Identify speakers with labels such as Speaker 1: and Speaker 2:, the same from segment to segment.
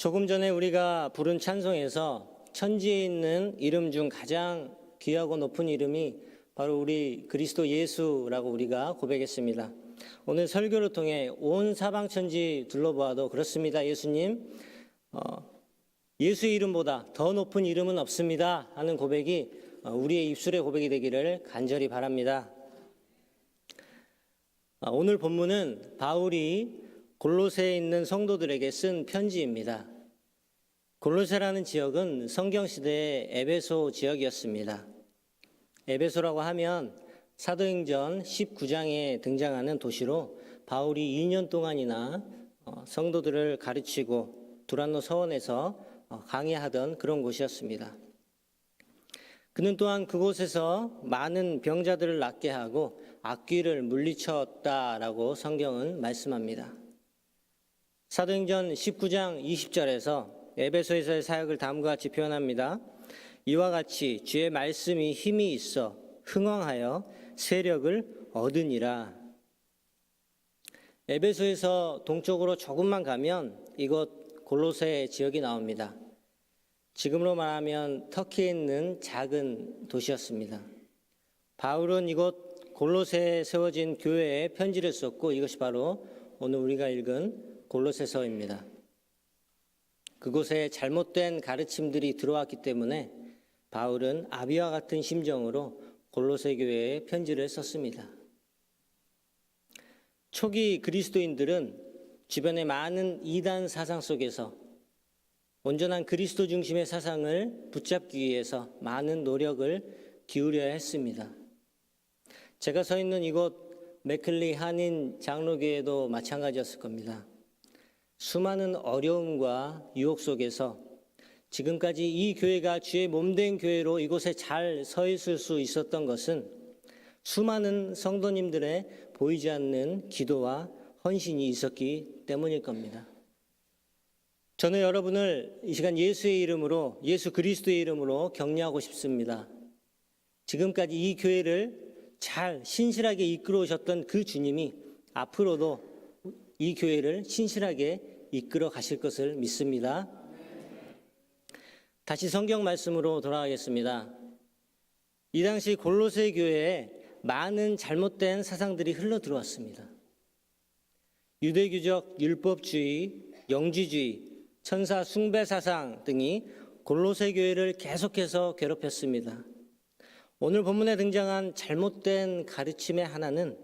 Speaker 1: 조금 전에 우리가 부른 찬송에서 천지에 있는 이름 중 가장 귀하고 높은 이름이 바로 우리 그리스도 예수라고 우리가 고백했습니다. 오늘 설교를 통해 온 사방천지 둘러보아도 그렇습니다. 예수님, 예수의 이름보다 더 높은 이름은 없습니다 하는 고백이 우리의 입술의 고백이 되기를 간절히 바랍니다. 오늘 본문은 바울이 골로새에 있는 성도들에게 쓴 편지입니다. 골로새라는 지역은 성경시대의 에베소 지역이었습니다. 에베소라고 하면 사도행전 19장에 등장하는 도시로 바울이 2년 동안이나 성도들을 가르치고 두란노 서원에서 강의하던 그런 곳이었습니다. 그는 또한 그곳에서 많은 병자들을 낫게 하고 악귀를 물리쳤다라고 성경은 말씀합니다. 사도행전 19장 20절에서 에베소에서의 사역을 다음과 같이 표현합니다. 이와 같이 주의 말씀이 힘이 있어 흥왕하여 세력을 얻으니라. 에베소에서 동쪽으로 조금만 가면 이곳 골로새 지역이 나옵니다. 지금으로 말하면 터키에 있는 작은 도시였습니다. 바울은 이곳 골로새에 세워진 교회에 편지를 썼고 이것이 바로 오늘 우리가 읽은 골로새서입니다. 그곳에 잘못된 가르침들이 들어왔기 때문에 바울은 아비와 같은 심정으로 골로새 교회에 편지를 썼습니다. 초기 그리스도인들은 주변의 많은 이단 사상 속에서 온전한 그리스도 중심의 사상을 붙잡기 위해서 많은 노력을 기울여야 했습니다. 제가 서 있는 이곳 맥클리 한인 장로교회도 마찬가지였을 겁니다. 수많은 어려움과 유혹 속에서 지금까지 이 교회가 주의 몸된 교회로 이곳에 잘 서 있을 수 있었던 것은 수많은 성도님들의 보이지 않는 기도와 헌신이 있었기 때문일 겁니다. 저는 여러분을 이 시간 예수의 이름으로, 예수 그리스도의 이름으로 격려하고 싶습니다. 지금까지 이 교회를 잘 신실하게 이끌어 오셨던 그 주님이 앞으로도 이 교회를 신실하게 이끌어 가실 것을 믿습니다. 다시 성경 말씀으로 돌아가겠습니다. 이 당시 골로새 교회에 많은 잘못된 사상들이 흘러 들어왔습니다. 유대교적 율법주의, 영지주의, 천사 숭배 사상 등이 골로새 교회를 계속해서 괴롭혔습니다. 오늘 본문에 등장한 잘못된 가르침의 하나는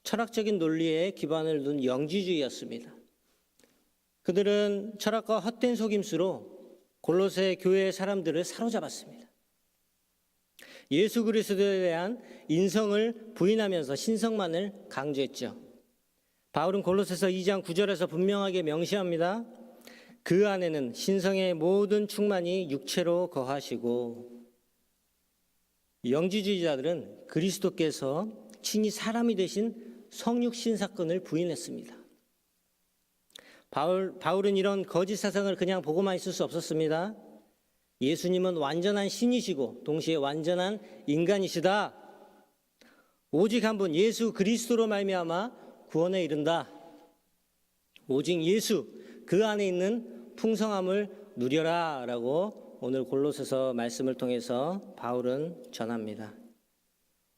Speaker 1: 철학적인 논리에 기반을 둔 영지주의였습니다. 그들은 철학과 헛된 속임수로 골로새 교회의 사람들을 사로잡았습니다. 예수 그리스도에 대한 인성을 부인하면서 신성만을 강조했죠. 바울은 골로새서 2장 9절에서 분명하게 명시합니다. 그 안에는 신성의 모든 충만이 육체로 거하시고. 영지주의자들은 그리스도께서 친히 사람이 되신 성육신 사건을 부인했습니다. 바울은 이런 거짓 사상을 그냥 보고만 있을 수 없었습니다. 예수님은 완전한 신이시고 동시에 완전한 인간이시다. 오직 한 분 예수 그리스도로 말미암아 구원에 이른다. 오직 예수 그 안에 있는 풍성함을 누려라 라고 오늘 골로새서 말씀을 통해서 바울은 전합니다.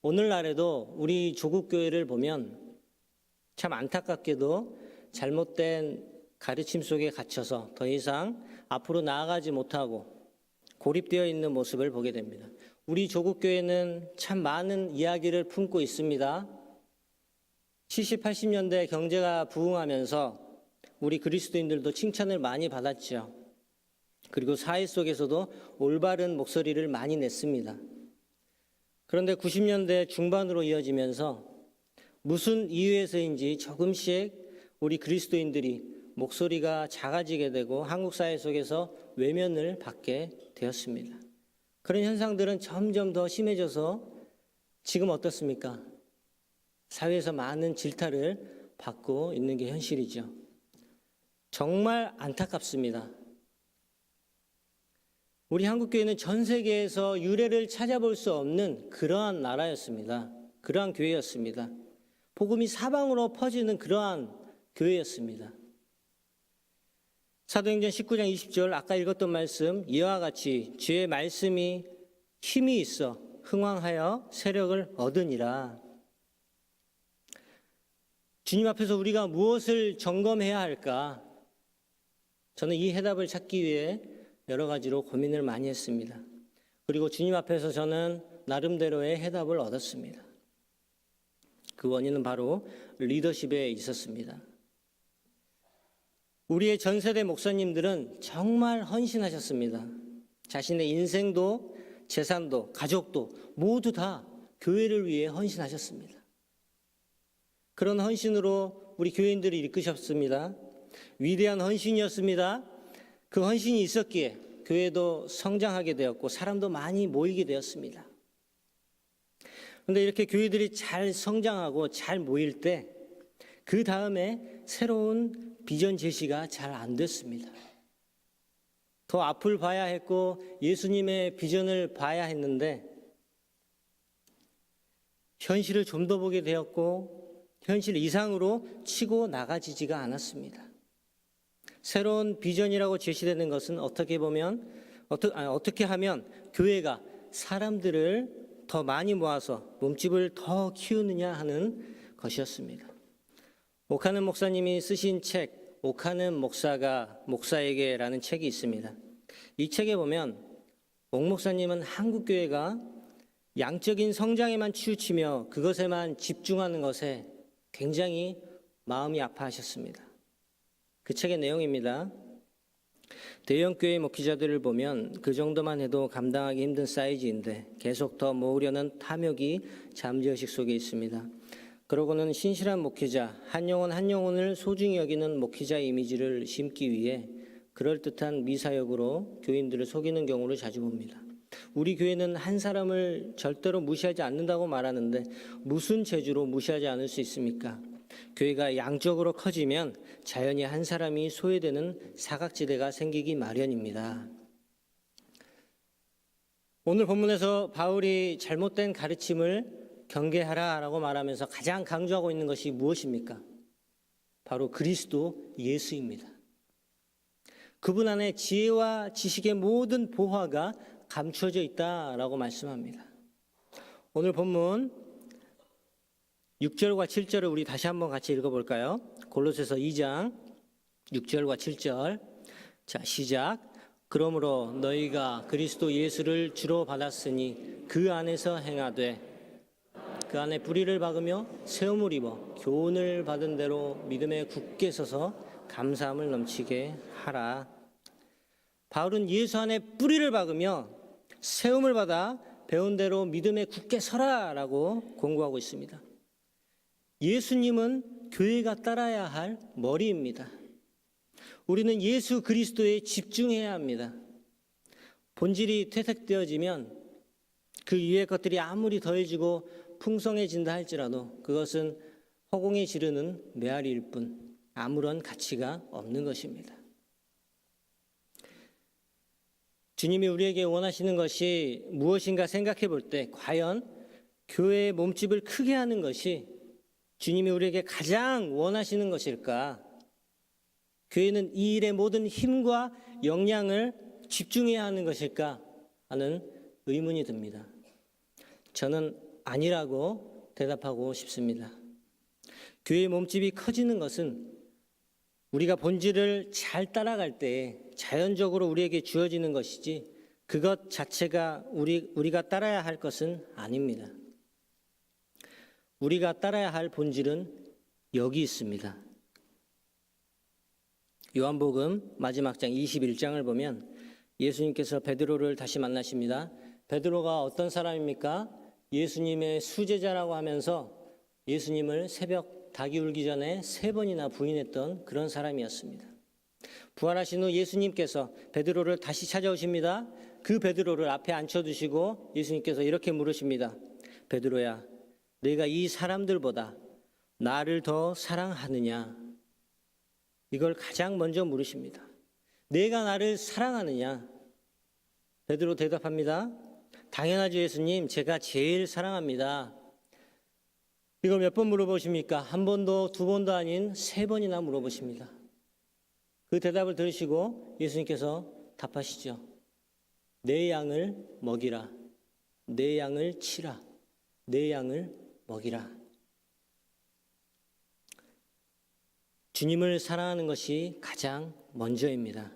Speaker 1: 오늘날에도 우리 조국 교회를 보면 참 안타깝게도 잘못된 가르침 속에 갇혀서 더 이상 앞으로 나아가지 못하고 고립되어 있는 모습을 보게 됩니다. 우리 조국 교회는 참 많은 이야기를 품고 있습니다. 70, 80년대 경제가 부흥하면서 우리 그리스도인들도 칭찬을 많이 받았죠. 그리고 사회 속에서도 올바른 목소리를 많이 냈습니다. 그런데 90년대 중반으로 이어지면서 무슨 이유에서인지 조금씩 우리 그리스도인들이 목소리가 작아지게 되고 한국 사회 속에서 외면을 받게 되었습니다. 그런 현상들은 점점 더 심해져서 지금 어떻습니까? 사회에서 많은 질타를 받고 있는 게 현실이죠. 정말 안타깝습니다. 우리 한국교회는 전 세계에서 유례를 찾아볼 수 없는 그러한 나라였습니다. 그러한 교회였습니다. 복음이 사방으로 퍼지는 그러한 교회였습니다. 사도행전 19장 20절 아까 읽었던 말씀 이와 같이 주의 말씀이 힘이 있어 흥왕하여 세력을 얻으니라. 주님 앞에서 우리가 무엇을 점검해야 할까? 저는 이 해답을 찾기 위해 여러 가지로 고민을 많이 했습니다. 그리고 주님 앞에서 저는 나름대로의 해답을 얻었습니다. 그 원인은 바로 리더십에 있었습니다. 우리의 전 세대 목사님들은 정말 헌신하셨습니다. 자신의 인생도 재산도 가족도 모두 다 교회를 위해 헌신하셨습니다. 그런 헌신으로 우리 교인들을 이끄셨습니다. 위대한 헌신이었습니다. 그 헌신이 있었기에 교회도 성장하게 되었고 사람도 많이 모이게 되었습니다. 그런데 이렇게 교회들이 잘 성장하고 잘 모일 때 그 다음에 새로운 비전 제시가 잘 안 됐습니다. 더 앞을 봐야 했고 예수님의 비전을 봐야 했는데 현실을 좀 더 보게 되었고 현실 이상으로 치고 나가지지가 않았습니다. 새로운 비전이라고 제시되는 것은 어떻게 하면 교회가 사람들을 더 많이 모아서 몸집을 더 키우느냐 하는 것이었습니다. 오카는 목사님이 쓰신 책 오카는 목사가 목사에게라는 책이 있습니다. 이 책에 보면 옥 목사님은 한국 교회가 양적인 성장에만 치우치며 그것에만 집중하는 것에 굉장히 마음이 아파하셨습니다. 그 책의 내용입니다. 대형교회 목회자들을 보면 그 정도만 해도 감당하기 힘든 사이즈인데 계속 더 모으려는 탐욕이 잠재의식 속에 있습니다. 그러고는 신실한 목회자, 한 영혼을 소중히 여기는 목회자 이미지를 심기 위해 그럴듯한 미사역으로 교인들을 속이는 경우를 자주 봅니다. 우리 교회는 한 사람을 절대로 무시하지 않는다고 말하는데 무슨 재주로 무시하지 않을 수 있습니까? 교회가 양적으로 커지면 자연히 한 사람이 소외되는 사각지대가 생기기 마련입니다. 오늘 본문에서 바울이 잘못된 가르침을 경계하라라고 말하면서 가장 강조하고 있는 것이 무엇입니까? 바로 그리스도 예수입니다. 그분 안에 지혜와 지식의 모든 보화가 감추어져 있다라고 말씀합니다. 오늘 본문 6절과 7절을 우리 다시 한번 같이 읽어볼까요? 골로새서 2장 6절과 7절. 자, 시작. 그러므로 너희가 그리스도 예수를 주로 받았으니 그 안에서 행하되 그 안에 뿌리를 박으며 세움을 입어 교훈을 받은 대로 믿음에 굳게 서서 감사함을 넘치게 하라. 바울은 예수 안에 뿌리를 박으며 세움을 받아 배운 대로 믿음에 굳게 서라라고 공고하고 있습니다. 예수님은 교회가 따라야 할 머리입니다. 우리는 예수 그리스도에 집중해야 합니다. 본질이 퇴색되어지면 그 위의 것들이 아무리 더해지고 풍성해진다 할지라도 그것은 허공에 지르는 메아리일 뿐 아무런 가치가 없는 것입니다. 주님이 우리에게 원하시는 것이 무엇인가 생각해 볼 때 과연 교회의 몸집을 크게 하는 것이 주님이 우리에게 가장 원하시는 것일까? 교회는 이 일의 모든 힘과 역량을 집중해야 하는 것일까 하는 의문이 듭니다. 저는 아니라고 대답하고 싶습니다. 교회의 몸집이 커지는 것은 우리가 본질을 잘 따라갈 때 자연적으로 우리에게 주어지는 것이지 그것 자체가 우리가 따라야 할 것은 아닙니다. 우리가 따라야 할 본질은 여기 있습니다. 요한복음 마지막 장 21장을 보면 예수님께서 베드로를 다시 만나십니다. 베드로가 어떤 사람입니까? 예수님의 수제자라고 하면서 예수님을 새벽 닭이 울기 전에 3번이나 부인했던 그런 사람이었습니다. 부활하신 후 예수님께서 베드로를 다시 찾아오십니다. 그 베드로를 앞에 앉혀두시고 예수님께서 이렇게 물으십니다. 베드로야, 내가 이 사람들보다 나를 더 사랑하느냐? 이걸 가장 먼저 물으십니다. 내가 나를 사랑하느냐? 베드로 대답합니다. 당연하죠, 예수님. 제가 제일 사랑합니다. 이걸 몇 번 물어보십니까? 한 번도 두 번도 아닌 3번이나 물어보십니다. 그 대답을 들으시고 예수님께서 답하시죠. 내 양을 먹이라. 내 양을 치라. 내 양을 먹이라. 주님을 사랑하는 것이 가장 먼저입니다.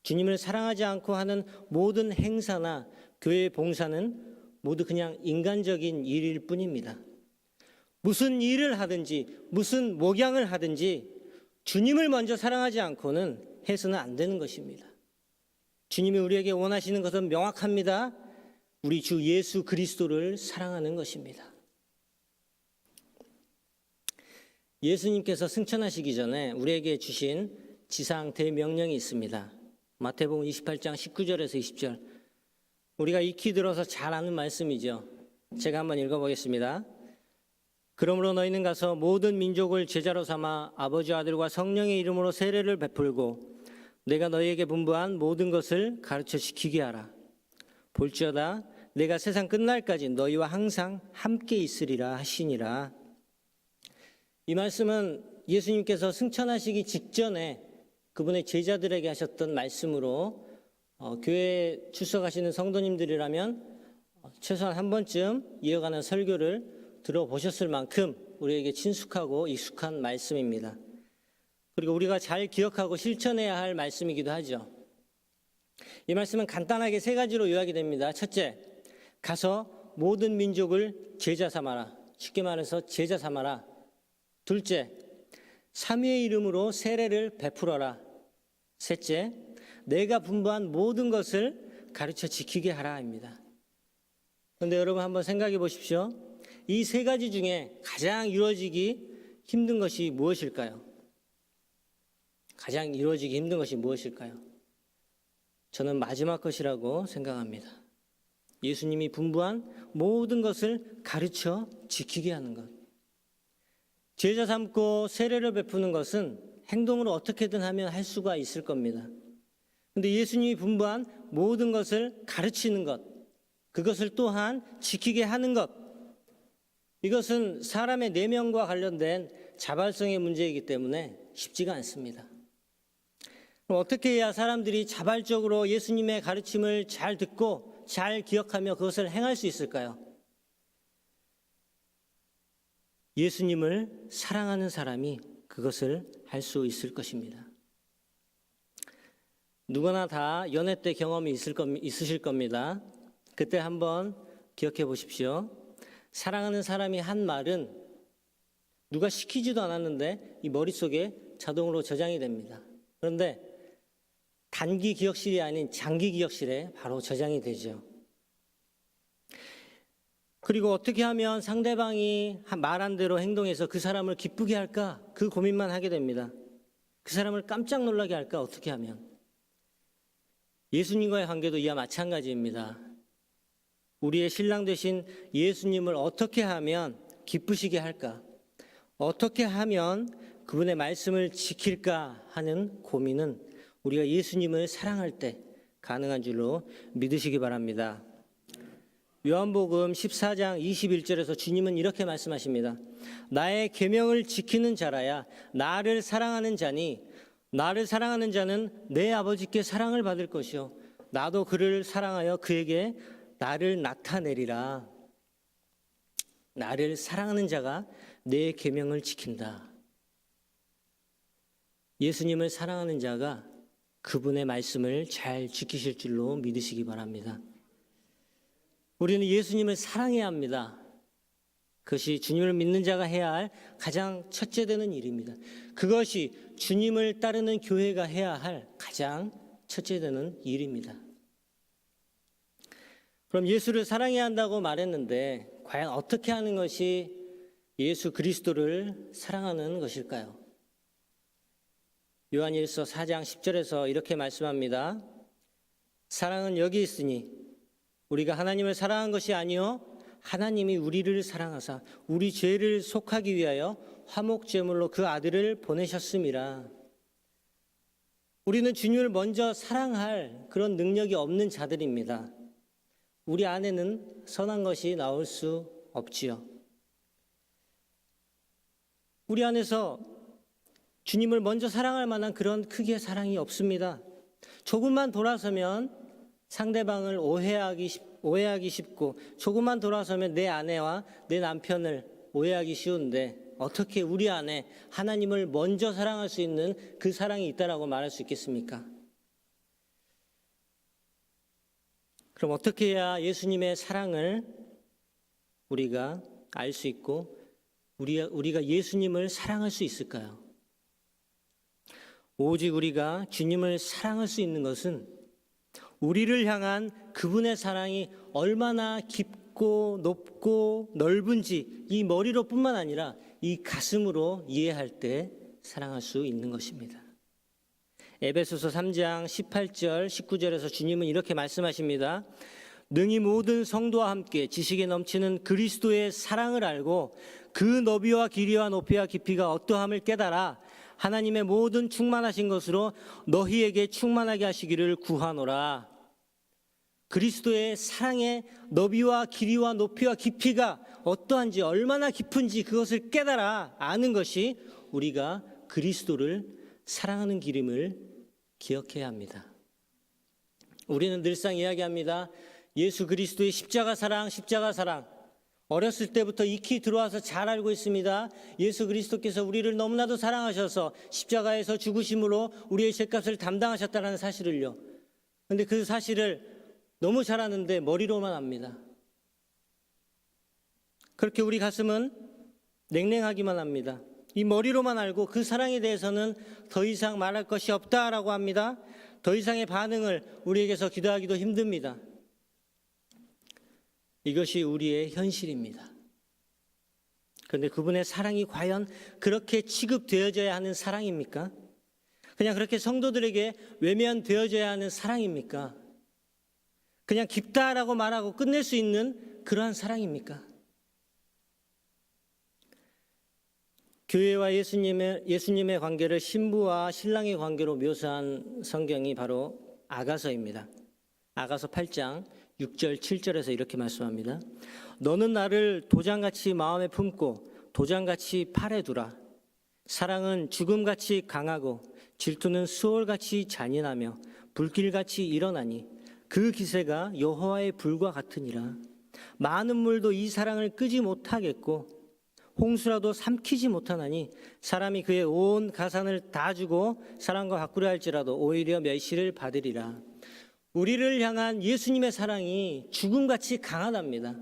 Speaker 1: 주님을 사랑하지 않고 하는 모든 행사나 교회 봉사는 모두 그냥 인간적인 일일 뿐입니다. 무슨 일을 하든지 무슨 목양을 하든지 주님을 먼저 사랑하지 않고는 해서는 안 되는 것입니다. 주님이 우리에게 원하시는 것은 명확합니다. 우리 주 예수 그리스도를 사랑하는 것입니다. 예수님께서 승천하시기 전에 우리에게 주신 지상 대명령이 있습니다. 마태복음 28장 19절에서 20절. 우리가 익히 들어서 잘 아는 말씀이죠. 제가 한번 읽어보겠습니다. 그러므로 너희는 가서 모든 민족을 제자로 삼아 아버지 아들과 성령의 이름으로 세례를 베풀고 내가 너희에게 분부한 모든 것을 가르쳐 지키게 하라. 볼지어다 내가 세상 끝날까지 너희와 항상 함께 있으리라 하시니라. 이 말씀은 예수님께서 승천하시기 직전에 그분의 제자들에게 하셨던 말씀으로 교회에 출석하시는 성도님들이라면 최소한 한 번쯤 이어가는 설교를 들어보셨을 만큼 우리에게 친숙하고 익숙한 말씀입니다. 그리고 우리가 잘 기억하고 실천해야 할 말씀이기도 하죠. 이 말씀은 간단하게 세 가지로 요약이 됩니다. 첫째, 가서 모든 민족을 제자 삼아라. 쉽게 말해서 제자 삼아라. 둘째, 삼위의 이름으로 세례를 베풀어라. 셋째, 내가 분부한 모든 것을 가르쳐 지키게 하라입니다. 그런데 여러분 한번 생각해 보십시오. 이 세 가지 중에 가장 이루어지기 힘든 것이 무엇일까요? 가장 이루어지기 힘든 것이 무엇일까요? 저는 마지막 것이라고 생각합니다. 예수님이 분부한 모든 것을 가르쳐 지키게 하는 것. 제자 삼고 세례를 베푸는 것은 행동으로 어떻게든 하면 할 수가 있을 겁니다. 그런데 예수님이 분부한 모든 것을 가르치는 것, 그것을 또한 지키게 하는 것, 이것은 사람의 내면과 관련된 자발성의 문제이기 때문에 쉽지가 않습니다. 그럼 어떻게 해야 사람들이 자발적으로 예수님의 가르침을 잘 듣고 잘 기억하며 그것을 행할 수 있을까요? 예수님을 사랑하는 사람이 그것을 할 수 있을 것입니다. 누구나 다 연애 때 경험이 있으실 겁니다. 그때 한번 기억해 보십시오. 사랑하는 사람이 한 말은 누가 시키지도 않았는데 이 머릿속에 자동으로 저장이 됩니다. 그런데 단기 기억실이 아닌 장기 기억실에 바로 저장이 되죠. 그리고 어떻게 하면 상대방이 말한 대로 행동해서 그 사람을 기쁘게 할까? 그 고민만 하게 됩니다. 그 사람을 깜짝 놀라게 할까? 어떻게 하면? 예수님과의 관계도 이와 마찬가지입니다. 우리의 신랑 되신 예수님을 어떻게 하면 기쁘시게 할까? 어떻게 하면 그분의 말씀을 지킬까 하는 고민은 우리가 예수님을 사랑할 때 가능한 줄로 믿으시기 바랍니다. 요한복음 14장 21절에서 주님은 이렇게 말씀하십니다. 나의 계명을 지키는 자라야 나를 사랑하는 자니 나를 사랑하는 자는 내 아버지께 사랑을 받을 것이요 나도 그를 사랑하여 그에게 나를 나타내리라. 나를 사랑하는 자가 내 계명을 지킨다. 예수님을 사랑하는 자가 그분의 말씀을 잘 지키실 줄로 믿으시기 바랍니다. 우리는 예수님을 사랑해야 합니다. 그것이 주님을 믿는 자가 해야 할 가장 첫째 되는 일입니다. 그것이 주님을 따르는 교회가 해야 할 가장 첫째 되는 일입니다. 그럼 예수를 사랑해야 한다고 말했는데 과연 어떻게 하는 것이 예수 그리스도를 사랑하는 것일까요? 요한일서 4장 10절에서 이렇게 말씀합니다. 사랑은 여기 있으니 우리가 하나님을 사랑한 것이 아니요 하나님이 우리를 사랑하사 우리 죄를 속하기 위하여 화목제물로 그 아들을 보내셨음이라. 우리는 주님을 먼저 사랑할 그런 능력이 없는 자들입니다. 우리 안에는 선한 것이 나올 수 없지요. 우리 안에서 주님을 먼저 사랑할 만한 그런 크기의 사랑이 없습니다. 조금만 돌아서면 상대방을 오해하기 쉽고, 조금만 돌아서면 내 아내와 내 남편을 오해하기 쉬운데, 어떻게 우리 안에 하나님을 먼저 사랑할 수 있는 그 사랑이 있다라고 말할 수 있겠습니까? 그럼 어떻게 해야 예수님의 사랑을 우리가 알 수 있고 우리가 예수님을 사랑할 수 있을까요? 오직 우리가 주님을 사랑할 수 있는 것은 우리를 향한 그분의 사랑이 얼마나 깊고 높고 넓은지 이 머리로뿐만 아니라 이 가슴으로 이해할 때 사랑할 수 있는 것입니다. 에베소서 3장 18절 19절에서 주님은 이렇게 말씀하십니다. 능히 모든 성도와 함께 지식에 넘치는 그리스도의 사랑을 알고 그 너비와 길이와 높이와 깊이가 어떠함을 깨달아 하나님의 모든 충만하신 것으로 너희에게 충만하게 하시기를 구하노라. 그리스도의 사랑의 너비와 길이와 높이와 깊이가 어떠한지, 얼마나 깊은지 그것을 깨달아 아는 것이 우리가 그리스도를 사랑하는 길임을 기억해야 합니다. 우리는 늘상 이야기합니다. 예수 그리스도의 십자가 사랑, 십자가 사랑. 어렸을 때부터 익히 들어와서 잘 알고 있습니다. 예수 그리스도께서 우리를 너무나도 사랑하셔서 십자가에서 죽으심으로 우리의 죄값을 담당하셨다는 사실을요. 그런데 그 사실을 너무 잘 아는데 머리로만 압니다. 그렇게 우리 가슴은 냉랭하기만 합니다. 이 머리로만 알고 그 사랑에 대해서는 더 이상 말할 것이 없다라고 합니다. 더 이상의 반응을 우리에게서 기대하기도 힘듭니다. 이것이 우리의 현실입니다. 그런데 그분의 사랑이 과연 그렇게 취급되어져야 하는 사랑입니까? 그냥 그렇게 성도들에게 외면되어져야 하는 사랑입니까? 그냥 깊다라고 말하고 끝낼 수 있는 그러한 사랑입니까? 교회와 예수님의 관계를 신부와 신랑의 관계로 묘사한 성경이 바로 아가서입니다. 아가서 8장 6절 7절에서 이렇게 말씀합니다. 너는 나를 도장같이 마음에 품고 도장같이 팔에 두라. 사랑은 죽음같이 강하고 질투는 수월같이 잔인하며 불길같이 일어나니 그 기세가 여호와의 불과 같으니라. 많은 물도 이 사랑을 끄지 못하겠고 홍수라도 삼키지 못하나니 사람이 그의 온 가산을 다 주고 사랑과 바꾸려 할지라도 오히려 멸시를 받으리라. 우리를 향한 예수님의 사랑이 죽음같이 강하답니다.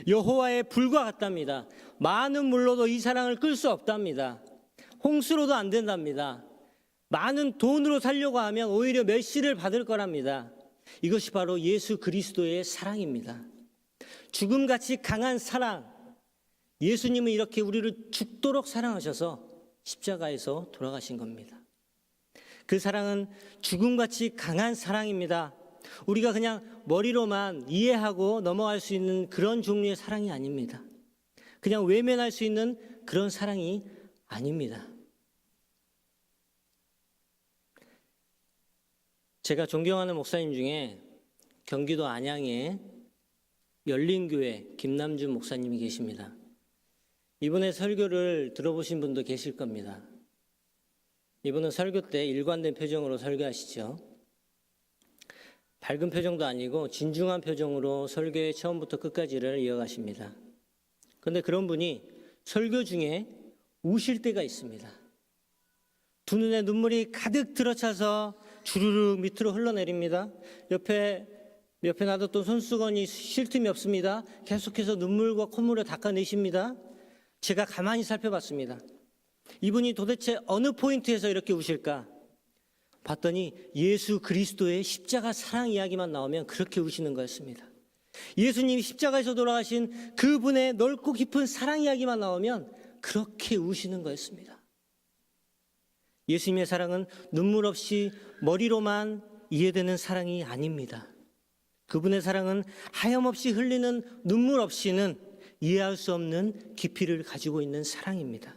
Speaker 1: 여호와의 불과 같답니다. 많은 물로도 이 사랑을 끌 수 없답니다. 홍수로도 안 된답니다. 많은 돈으로 살려고 하면 오히려 멸시를 받을 거랍니다. 이것이 바로 예수 그리스도의 사랑입니다. 죽음같이 강한 사랑. 예수님은 이렇게 우리를 죽도록 사랑하셔서 십자가에서 돌아가신 겁니다. 그 사랑은 죽음같이 강한 사랑입니다. 우리가 그냥 머리로만 이해하고 넘어갈 수 있는 그런 종류의 사랑이 아닙니다. 그냥 외면할 수 있는 그런 사랑이 아닙니다. 제가 존경하는 목사님 중에 경기도 안양에 열린교회 김남준 목사님이 계십니다. 이분의 설교를 들어보신 분도 계실 겁니다. 이분은 설교 때 일관된 표정으로 설교하시죠. 밝은 표정도 아니고 진중한 표정으로 설교의 처음부터 끝까지를 이어가십니다. 그런데 그런 분이 설교 중에 우실 때가 있습니다. 두 눈에 눈물이 가득 들어차서 주르륵 밑으로 흘러내립니다. 옆에 놔뒀던 손수건이 쉴 틈이 없습니다. 계속해서 눈물과 콧물을 닦아내십니다. 제가 가만히 살펴봤습니다. 이분이 도대체 어느 포인트에서 이렇게 우실까? 봤더니 예수 그리스도의 십자가 사랑 이야기만 나오면 그렇게 우시는 거였습니다. 예수님이 십자가에서 돌아가신 그분의 넓고 깊은 사랑 이야기만 나오면 그렇게 우시는 거였습니다. 예수님의 사랑은 눈물 없이 머리로만 이해되는 사랑이 아닙니다. 그분의 사랑은 하염없이 흘리는 눈물 없이는 이해할 수 없는 깊이를 가지고 있는 사랑입니다.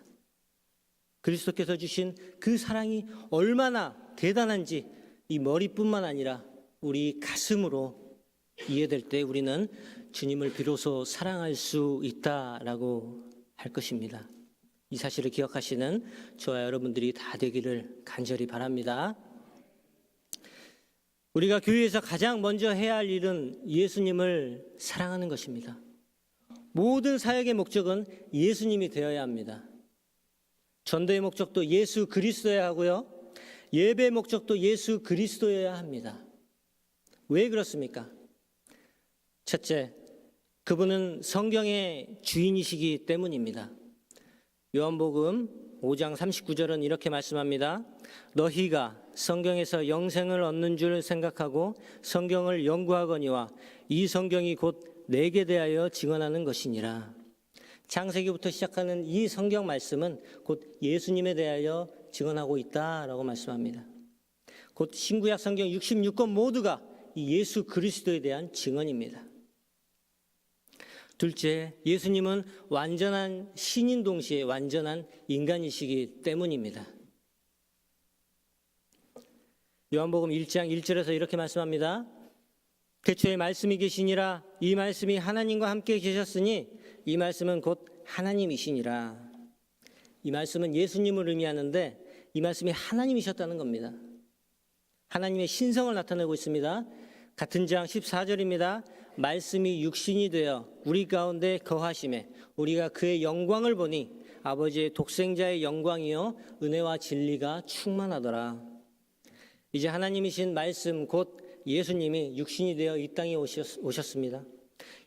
Speaker 1: 그리스도께서 주신 그 사랑이 얼마나 대단한지 이 머리뿐만 아니라 우리 가슴으로 이해될 때 우리는 주님을 비로소 사랑할 수 있다라고 할 것입니다. 이 사실을 기억하시는 저와 여러분들이 다 되기를 간절히 바랍니다. 우리가 교회에서 가장 먼저 해야 할 일은 예수님을 사랑하는 것입니다. 모든 사역의 목적은 예수님이 되어야 합니다. 전도의 목적도 예수 그리스도여야 하고요. 예배의 목적도 예수 그리스도여야 합니다. 왜 그렇습니까? 첫째, 그분은 성경의 주인이시기 때문입니다. 요한복음 5장 39절은 이렇게 말씀합니다. 너희가 성경에서 영생을 얻는 줄 생각하고 성경을 연구하거니와 이 성경이 곧 내게 대하여 증언하는 것이니라. 창세기부터 시작하는 이 성경 말씀은 곧 예수님에 대하여 증언하고 있다라고 말씀합니다. 곧 신구약 성경 66권 모두가 이 예수 그리스도에 대한 증언입니다. 둘째, 예수님은 완전한 신인 동시에 완전한 인간이시기 때문입니다. 요한복음 1장 1절에서 이렇게 말씀합니다. 태초에 말씀이 계시니라. 이 말씀이 하나님과 함께 계셨으니 이 말씀은 곧 하나님이시니라. 이 말씀은 예수님을 의미하는데 이 말씀이 하나님이셨다는 겁니다. 하나님의 신성을 나타내고 있습니다. 같은 장 14절입니다. 말씀이 육신이 되어 우리 가운데 거하심에 우리가 그의 영광을 보니 아버지의 독생자의 영광이요 은혜와 진리가 충만하더라. 이제 하나님이신 말씀 곧 예수님이 육신이 되어 이 땅에 오셨습니다.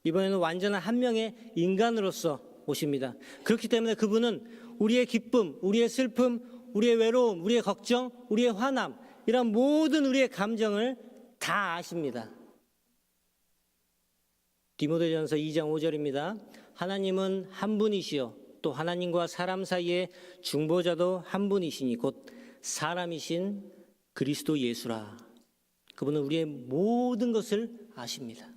Speaker 1: 이번에는 완전한 한 명의 인간으로서 오십니다. 그렇기 때문에 그분은 우리의 기쁨, 우리의 슬픔, 우리의 외로움, 우리의 걱정, 우리의 화남 이런 모든 우리의 감정을 다 아십니다. 디모데전서 2장 5절입니다. 하나님은 한 분이시요 또 하나님과 사람 사이의 중보자도 한 분이시니 곧 사람이신 그리스도 예수라. 그분은 우리의 모든 것을 아십니다.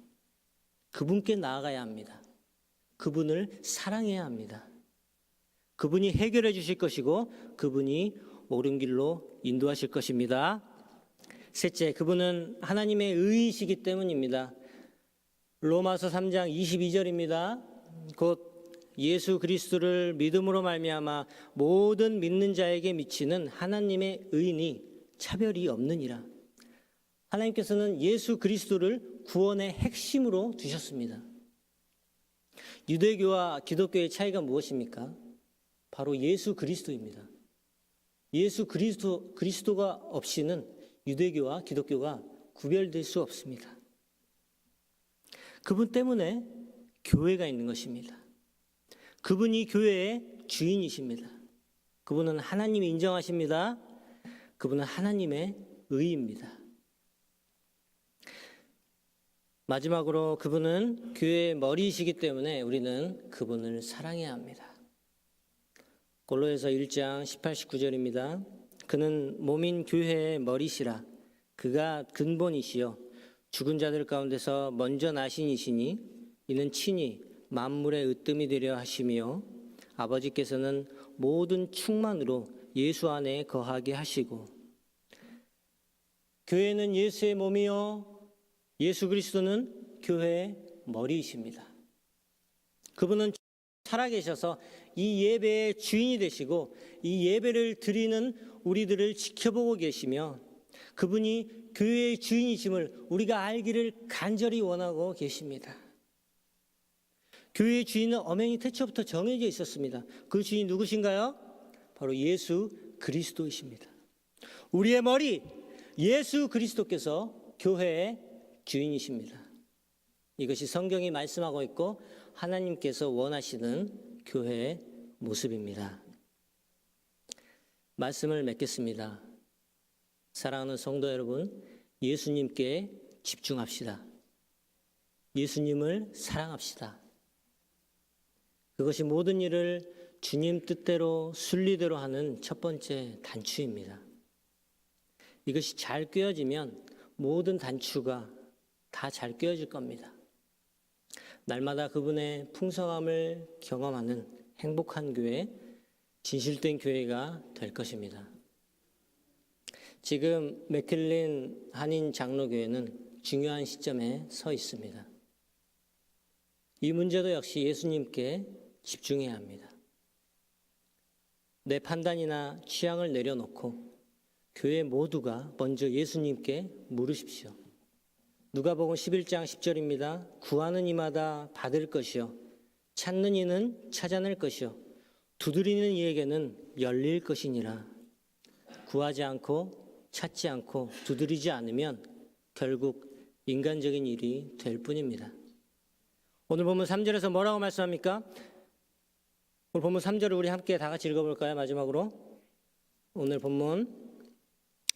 Speaker 1: 그분께 나아가야 합니다. 그분을 사랑해야 합니다. 그분이 해결해 주실 것이고 그분이 옳은 길로 인도하실 것입니다. 셋째, 그분은 하나님의 의이시기 때문입니다. 로마서 3장 22절입니다. 곧 예수 그리스도를 믿음으로 말미암아 모든 믿는 자에게 미치는 하나님의 의인이 차별이 없느니라. 하나님께서는 예수 그리스도를 구원의 핵심으로 두셨습니다. 유대교와 기독교의 차이가 무엇입니까? 바로 예수 그리스도입니다. 예수 그리스도가 없이는 유대교와 기독교가 구별될 수 없습니다. 그분 때문에 교회가 있는 것입니다. 그분이 교회의 주인이십니다. 그분은 하나님이 인정하십니다. 그분은 하나님의 의입니다. 마지막으로 그분은 교회의 머리이시기 때문에 우리는 그분을 사랑해야 합니다. 골로새서 1장 18, 19절입니다. 그는 몸인 교회의 머리시라. 그가 근본이시요 죽은 자들 가운데서 먼저 나신 이시니 이는 친히 만물의 으뜸이 되려 하시며 아버지께서는 모든 충만으로 예수 안에 거하게 하시고 교회는 예수의 몸이요 예수 그리스도는 교회의 머리이십니다. 그분은 살아계셔서 이 예배의 주인이 되시고 이 예배를 드리는 우리들을 지켜보고 계시며 그분이 교회의 주인이심을 우리가 알기를 간절히 원하고 계십니다. 교회의 주인은 엄연히 태초부터 정해져 있었습니다. 그 주인이 누구신가요? 바로 예수 그리스도이십니다. 우리의 머리 예수 그리스도께서 교회의 주인이십니다. 이것이 성경이 말씀하고 있고 하나님께서 원하시는 교회의 모습입니다. 말씀을 맺겠습니다. 사랑하는 성도 여러분, 예수님께 집중합시다. 예수님을 사랑합시다. 그것이 모든 일을 주님 뜻대로 순리대로 하는 첫 번째 단추입니다. 이것이 잘 꿰어지면 모든 단추가 다 잘 꿰어질 겁니다. 날마다 그분의 풍성함을 경험하는 행복한 교회, 진실된 교회가 될 것입니다. 지금 맥클린 한인 장로교회는 중요한 시점에 서 있습니다. 이 문제도 역시 예수님께 집중해야 합니다. 내 판단이나 취향을 내려놓고 교회 모두가 먼저 예수님께 물으십시오. 누가복음 11장 10절입니다. 구하는 이마다 받을 것이요 찾는 이는 찾아낼 것이요 두드리는 이에게는 열릴 것이니라. 구하지 않고 찾지 않고 두드리지 않으면 결국 인간적인 일이 될 뿐입니다. 오늘 본문 3절에서 뭐라고 말씀합니까? 오늘 본문 3절을 우리 함께 다 같이 읽어볼까요? 마지막으로 오늘 본문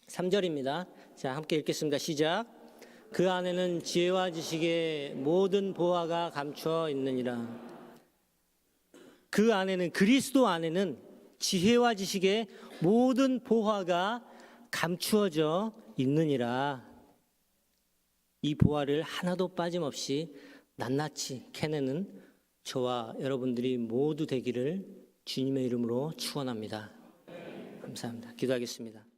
Speaker 1: 3절입니다. 자, 함께 읽겠습니다. 시작. 그 안에는 지혜와 지식의 모든 보화가 감추어 있느니라. 그 안에는, 그리스도 안에는 지혜와 지식의 모든 보화가 감추어져 있느니라. 이 보화를 하나도 빠짐없이 낱낱이 캐내는 저와 여러분들이 모두 되기를 주님의 이름으로 축원합니다. 감사합니다. 기도하겠습니다.